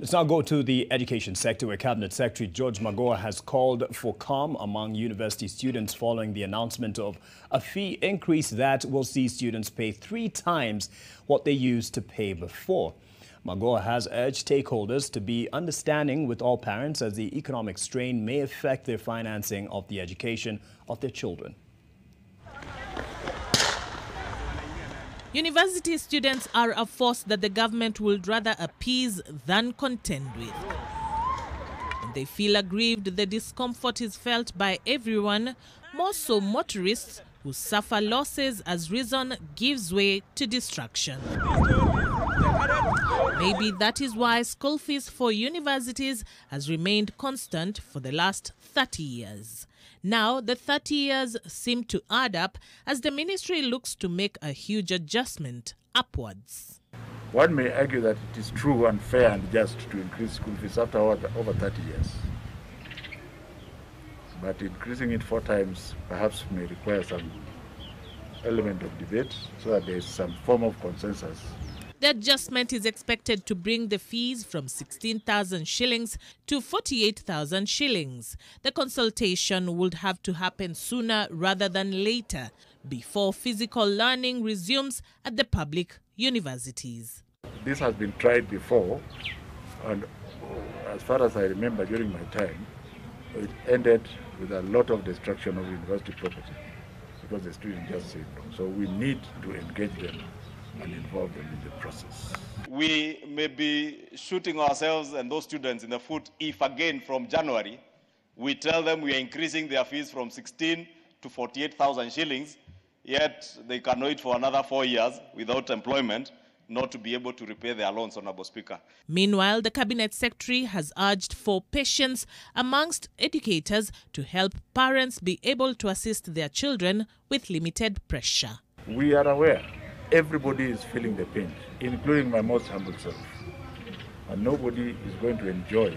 Let's now go to the education sector, where Cabinet Secretary George Magoha has called for calm among university students following the announcement of a fee increase that will see students pay 3 times what they used to pay before. Magoha has urged stakeholders to be understanding with all parents as the economic strain may affect their financing of the education of their children. University students are a force that the government would rather appease than contend with. When they feel aggrieved, the discomfort is felt by everyone, more so motorists who suffer losses as reason gives way to distraction. Maybe that is why school fees for universities has remained constant for the last 30 years. Now, the 30 years seem to add up as the ministry looks to make a huge adjustment upwards. One may argue that it is true and fair and just to increase school fees after over 30 years. But increasing it 4 times perhaps may require some element of debate so that there is some form of consensus. The adjustment is expected to bring the fees from 16,000 shillings to 48,000 shillings. The consultation would have to happen sooner rather than later before physical learning resumes at the public universities. This has been tried before, and as far as I remember during my time, it ended with a lot of destruction of university property because the students just said no. So we need to engage them and involve them in the process. We may be shooting ourselves and those students in the foot if again from January we tell them we are increasing their fees from 16 to 48,000 shillings, yet they can wait for another 4 years without employment, not to be able to repay their loans, Honorable Speaker. Meanwhile, the Cabinet Secretary has urged for patience amongst educators to help parents be able to assist their children with limited pressure. We are aware everybody is feeling the pain, including my most humble self. And nobody is going to enjoy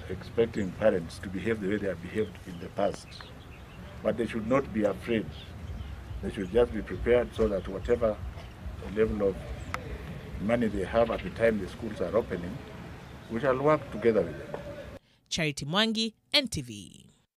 expecting parents to behave the way they have behaved in the past. But they should not be afraid. They should just be prepared so that whatever level of money they have at the time the schools are opening, we shall work together with them. Charity Mwangi, NTV.